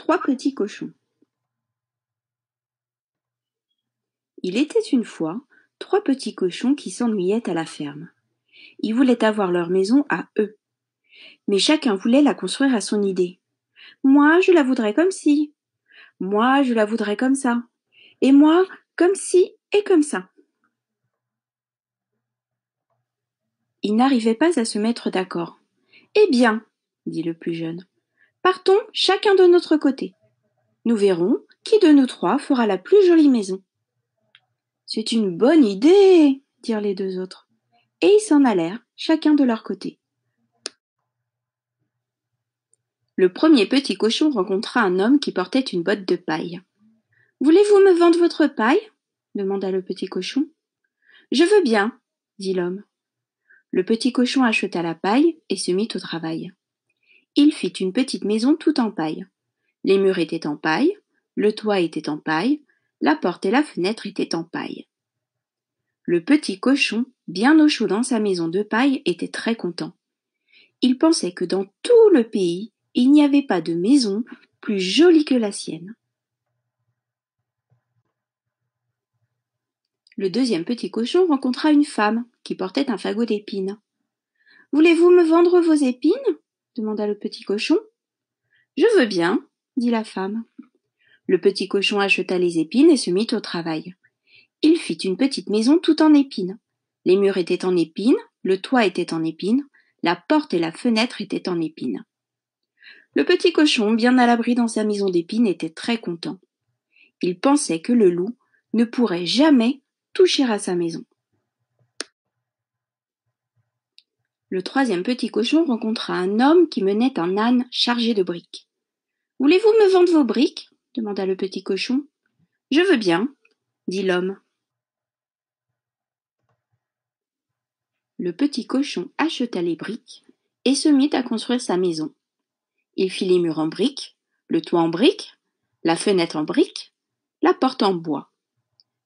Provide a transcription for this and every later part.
Trois petits cochons. Il était une fois trois petits cochons qui s'ennuyaient à la ferme. Ils voulaient avoir leur maison à eux, mais chacun voulait la construire à son idée. Moi, je la voudrais comme ci. Moi, je la voudrais comme ça. Et moi, comme ci et comme ça. Ils n'arrivaient pas à se mettre d'accord. Eh bien, dit le plus jeune, partons chacun de notre côté. Nous verrons qui de nous trois fera la plus jolie maison. C'est une bonne idée, dirent les deux autres, et ils s'en allèrent, chacun de leur côté. Le premier petit cochon rencontra un homme qui portait une botte de paille. « Voulez-vous me vendre votre paille ?» demanda le petit cochon. « Je veux bien, » dit l'homme. Le petit cochon acheta la paille et se mit au travail. Il fit une petite maison toute en paille. Les murs étaient en paille, le toit était en paille, la porte et la fenêtre étaient en paille. Le petit cochon, bien au chaud dans sa maison de paille, était très content. Il pensait que dans tout le pays, il n'y avait pas de maison plus jolie que la sienne. Le deuxième petit cochon rencontra une femme qui portait un fagot d'épines. « Voulez-vous me vendre vos épines ?» demanda le petit cochon. « Je veux bien, » dit la femme. Le petit cochon acheta les épines et se mit au travail. Il fit une petite maison toute en épines. Les murs étaient en épines, le toit était en épines, la porte et la fenêtre étaient en épines. Le petit cochon, bien à l'abri dans sa maison d'épines, était très content. Il pensait que le loup ne pourrait jamais toucher à sa maison. Le troisième petit cochon rencontra un homme qui menait un âne chargé de briques. « Voulez-vous me vendre vos briques ?» demanda le petit cochon. « Je veux bien, » dit l'homme. Le petit cochon acheta les briques et se mit à construire sa maison. Il fit les murs en briques, le toit en briques, la fenêtre en briques, la porte en bois.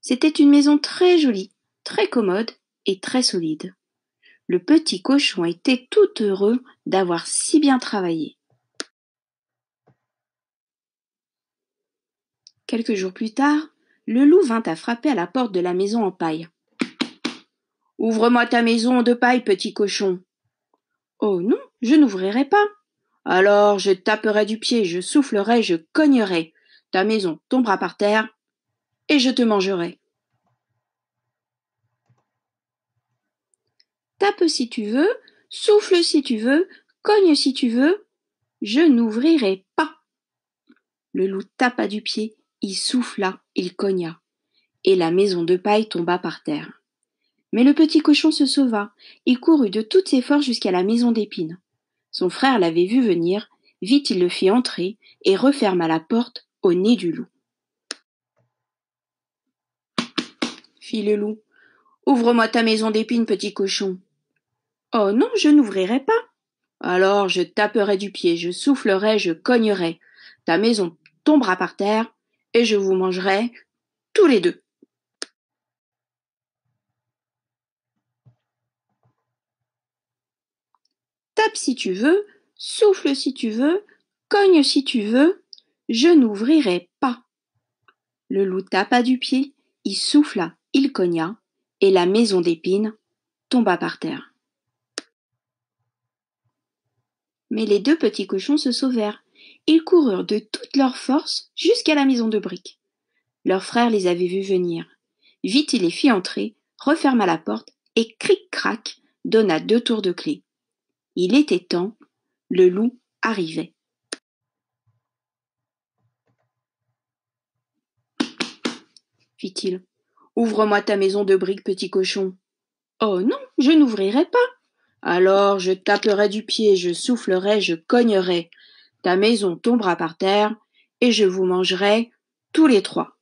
C'était une maison très jolie, très commode et très solide. Le petit cochon était tout heureux d'avoir si bien travaillé. Quelques jours plus tard, le loup vint à frapper à la porte de la maison en paille. « Ouvre-moi ta maison de paille, petit cochon. »« Oh non, je n'ouvrirai pas. »« Alors je taperai du pied, je soufflerai, je cognerai. Ta maison tombera par terre et je te mangerai. » Tape si tu veux, souffle si tu veux, cogne si tu veux, je n'ouvrirai pas. Le loup tapa du pied, il souffla, il cogna, et la maison de paille tomba par terre. Mais le petit cochon se sauva, il courut de toutes ses forces jusqu'à la maison d'épines. Son frère l'avait vu venir, vite il le fit entrer et referma la porte au nez du loup. Fit le loup. « Ouvre-moi ta maison d'épines, petit cochon. »« Oh non, je n'ouvrirai pas. »« Alors je taperai du pied, je soufflerai, je cognerai. Ta maison tombera par terre et je vous mangerai tous les deux. » Tape si tu veux, souffle si tu veux, cogne si tu veux, je n'ouvrirai pas. Le loup tapa du pied, il souffla, il cogna, et la maison d'épines tomba par terre. Mais les deux petits cochons se sauvèrent. Ils coururent de toute leur force jusqu'à la maison de briques. Leur frère les avait vus venir. Vite il les fit entrer, referma la porte et cric-crac donna 2 tours de clé. Il était temps, le loup arrivait. Fit-il. « Ouvre-moi ta maison de briques, petit cochon. »« Oh non, je n'ouvrirai pas. »« Alors je taperai du pied, je soufflerai, je cognerai. Ta maison tombera par terre et je vous mangerai tous les trois.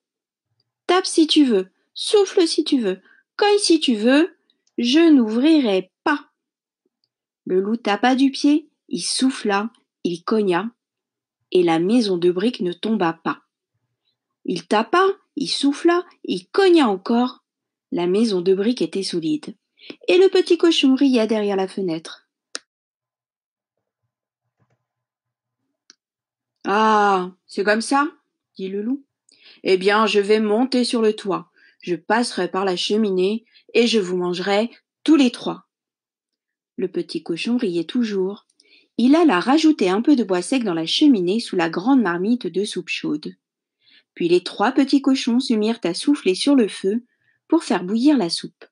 Tape si tu veux, souffle si tu veux, cogne si tu veux, je n'ouvrirai pas. » Le loup tapa du pied, il souffla, il cogna, et la maison de briques ne tomba pas. Il tapa, il souffla, il cogna encore. La maison de briques était solide. Et le petit cochon riait derrière la fenêtre. Ah, c'est comme ça? Dit le loup. Eh bien, je vais monter sur le toit. Je passerai par la cheminée et je vous mangerai tous les trois. Le petit cochon riait toujours. Il alla rajouter un peu de bois sec dans la cheminée sous la grande marmite de soupe chaude. Puis les trois petits cochons se mirent à souffler sur le feu pour faire bouillir la soupe.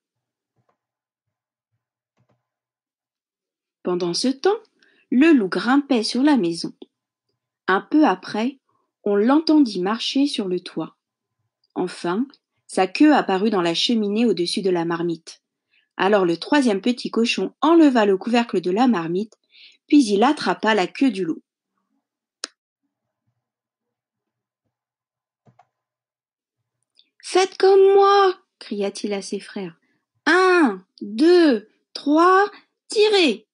Pendant ce temps, le loup grimpait sur la maison. Un peu après, on l'entendit marcher sur le toit. Enfin, sa queue apparut dans la cheminée au-dessus de la marmite. Alors le troisième petit cochon enleva le couvercle de la marmite, puis il attrapa la queue du loup. Faites comme moi, cria-t-il à ses frères. 1, 2, 3, tirez.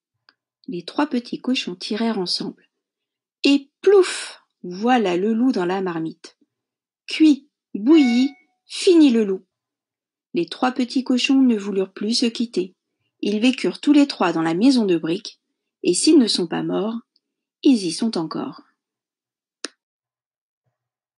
Les trois petits cochons tirèrent ensemble. Et plouf, voilà le loup dans la marmite. Cuit, bouilli, fini le loup. Les trois petits cochons ne voulurent plus se quitter. Ils vécurent tous les trois dans la maison de briques, et s'ils ne sont pas morts, ils y sont encore.